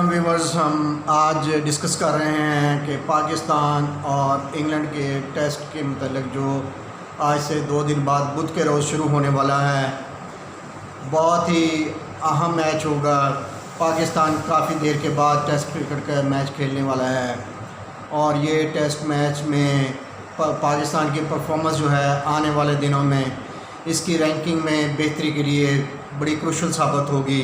मोहतरम व्यूवर्स, हम आज डिस्कस कर रहे हैं कि पाकिस्तान और इंग्लैंड के टेस्ट के मतलब जो आज से 2 दिन बाद बुध के रोज़ शुरू होने वाला है। बहुत ही अहम मैच होगा। पाकिस्तान काफ़ी देर के बाद टेस्ट क्रिकेट का मैच खेलने वाला है और ये टेस्ट मैच में पाकिस्तान की परफॉर्मेंस जो है आने वाले दिनों में इसकी रैंकिंग में बेहतरी के लिए बड़ी क्रूशल साबित होगी।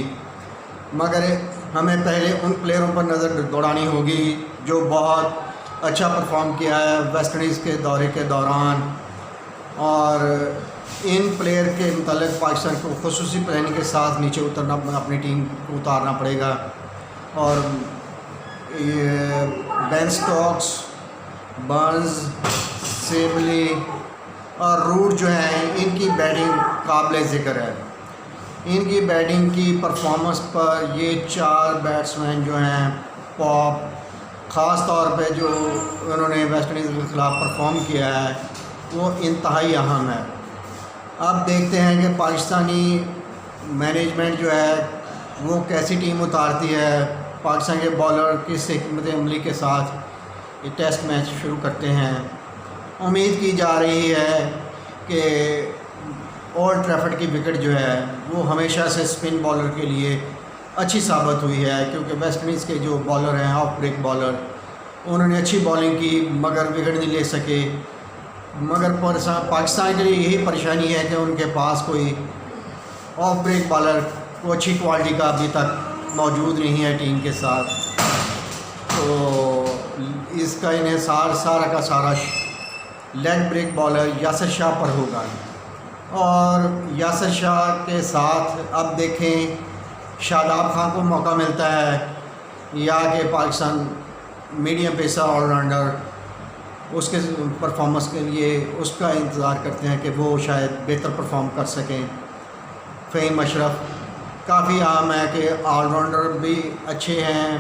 मगर हमें पहले उन प्लेयरों पर नज़र दौड़ानी होगी जो बहुत अच्छा परफॉर्म किया है वेस्ट इंडीज़ के दौरे के दौरान, और इन प्लेयर के मतलब पाकिस्तान को खुसूसी प्लानिंग के साथ नीचे उतरना, अपनी टीम को उतारना पड़ेगा। और ये बेन स्टोक्स, बर्न्स, सेबली और रूट जो हैं, इनकी बैटिंग काबिल ज़िक्र है। इनकी बैटिंग की परफॉर्मेंस पर ये 4 बैट्समैन जो हैं पॉप, ख़ास तौर पे जो उन्होंने वेस्ट इंडीज़ के ख़िलाफ़ परफॉर्म किया है वो इंतहाई अहम है। अब देखते हैं कि पाकिस्तानी मैनेजमेंट जो है वो कैसी टीम उतारती है। पाकिस्तान के बॉलर किस हिकमत अमली के साथ ये टेस्ट मैच शुरू करते हैं। उम्मीद की जा रही है कि ओल्ड ट्रैफर्ड की विकेट जो है वो हमेशा से स्पिन बॉलर के लिए अच्छी साबित हुई है, क्योंकि वेस्ट इंडीज़ के जो बॉलर हैं ऑफ ब्रेक बॉलर, उन्होंने अच्छी बॉलिंग की मगर विकेट नहीं ले सके। मगर पाकिस्तान के लिए यही परेशानी है कि उनके पास कोई ऑफ ब्रेक बॉलर को अच्छी क्वालिटी का अभी तक मौजूद नहीं है टीम के साथ। तो इसका इन्हिसार सारा का सारा leg break bowler Yasir Shah पर होगा। और यासिर शाह के साथ अब देखें शादाब खान को मौका मिलता है या कि पाकिस्तान मीडियम पेसर ऑलराउंडर उसके परफॉर्मेंस के लिए उसका इंतज़ार करते हैं कि वो शायद बेहतर परफॉर्म कर सकें। फ़हीम अशरफ काफ़ी आम है कि ऑलराउंडर भी अच्छे हैं।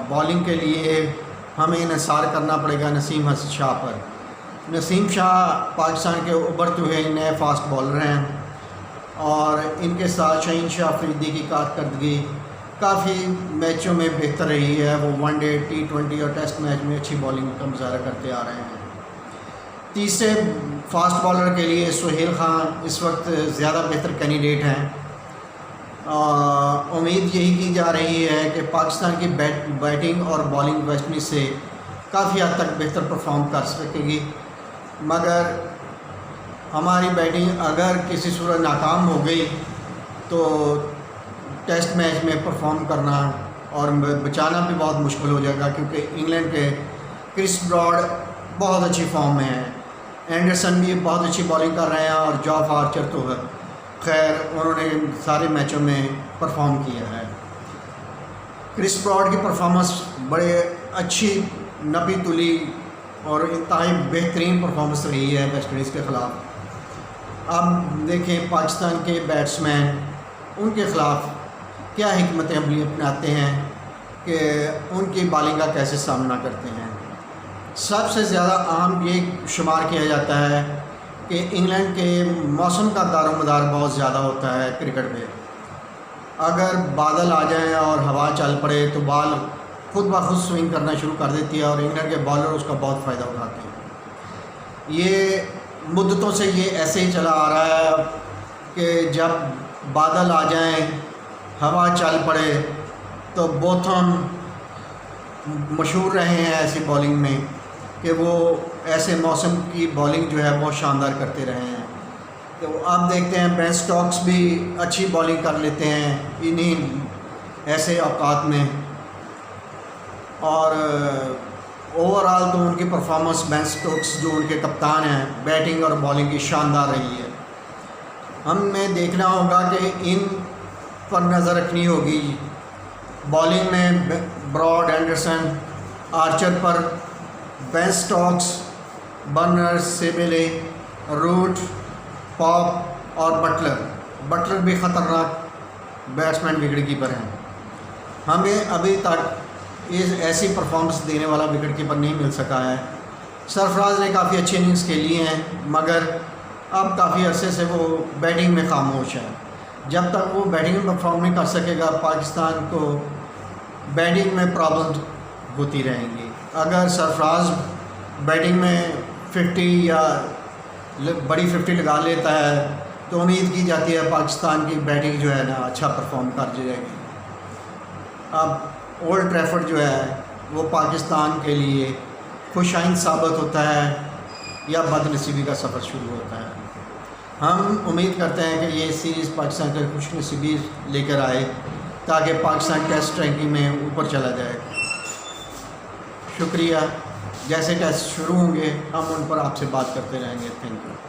बॉलिंग के लिए हमें इंतज़ार करना पड़ेगा नसीम शाह पर। नसीम शाह पाकिस्तान के उभरते हुए नए फास्ट बॉलर हैं और इनके साथ शहीन शाह अफरीदी की कारकर्दगी काफ़ी मैचों में बेहतर रही है। वो वनडे, T20 और टेस्ट मैच में अच्छी बॉलिंग का मुजाहरा करते आ रहे हैं। तीसरे फास्ट बॉलर के लिए सुहेल खान इस वक्त ज़्यादा बेहतर कैंडिडेट हैं। उम्मीद यही की जा रही है कि पाकिस्तान की बैटिंग और बॉलिंग वेस्ट इंडीज़ से काफ़ी हद तक बेहतर परफॉर्म कर सकेगी। मगर हमारी बैटिंग अगर किसी सूरत नाकाम हो गई तो टेस्ट मैच में परफॉर्म करना और बचाना भी बहुत मुश्किल हो जाएगा, क्योंकि इंग्लैंड के क्रिस ब्रॉड बहुत अच्छी फॉर्म में हैं। एंडरसन भी बहुत अच्छी बॉलिंग कर रहे हैं और जॉफ आर्चर तो है खैर उन्होंने सारे मैचों में परफॉर्म किया है। क्रिस ब्रॉड की परफॉर्मेंस बड़े अच्छी नबी तुली और इंतहाई बेहतरीन परफॉर्मेंस रही है वेस्ट इंडीज़ के ख़िलाफ़। अब देखें पाकिस्तान के बैट्समैन उनके ख़िलाफ़ क्या हिकमत अमली अपनाते हैं कि उनकी बॉलिंग का कैसे सामना करते हैं। सबसे ज़्यादा अहम ये शुमार किया जाता है कि इंग्लैंड के मौसम का दारोमदार बहुत ज़्यादा होता है क्रिकेट में। अगर बादल आ जाएँ और हवा चल पड़े तो बॉल खुद ब खुद स्विंग करना शुरू कर देती है और इंग्लैंड के बॉलर उसका बहुत फ़ायदा उठाते हैं। ये मुद्दतों से ये ऐसे ही चला आ रहा है कि जब बादल आ जाएं, हवा चल पड़े, तो बोथम मशहूर रहे हैं ऐसी बॉलिंग में कि वो ऐसे मौसम की बॉलिंग जो है बहुत शानदार करते रहे हैं। तो अब देखते हैं बेन स्टोक्स भी अच्छी बॉलिंग कर लेते हैं इन्हीं ऐसे औकात में। और ओवरऑल तो उनकी परफॉर्मेंस बेन स्टोक्स जो उनके कप्तान हैं बैटिंग और बॉलिंग की शानदार रही है। हमें देखना होगा कि इन पर नज़र रखनी होगी। बॉलिंग में ब्रॉड, एंडरसन, आर्चर पर Ben Stokes, Burns, Sibley, Root, Pope और बटलर भी ख़तरनाक बैट्समैन विकेट कीपर हैं। हमें अभी तक इस ऐसी परफॉर्मेंस देने वाला विकेट कीपर नहीं मिल सका है। सरफराज ने काफ़ी अच्छी इनिंग्स खेली हैं मगर अब काफ़ी अरसे से वो बैटिंग में खामोश है। जब तक वो बैटिंग में परफॉर्म नहीं कर सकेगा पाकिस्तान को बैटिंग में प्रॉब्लम होती रहेंगी। अगर सरफराज बैटिंग में 50 या बड़ी 50 लगा लेता है तो उम्मीद की जाती है पाकिस्तान की बैटिंग जो है ना अच्छा परफॉर्म कर जाएगी। अब ओल्ड ट्रैफर्ड जो है वो पाकिस्तान के लिए खुशाइन साबित होता है या बदनसीबी का सफ़र शुरू होता है। हम उम्मीद करते हैं कि ये सीरीज़ पाकिस्तान की खुशनसीबी लेकर आए ताकि पाकिस्तान टेस्ट रैंकिंग में ऊपर चला जाए। शुक्रिया। जैसे टेस्ट शुरू होंगे हम उन पर आपसे बात करते रहेंगे। Thank you.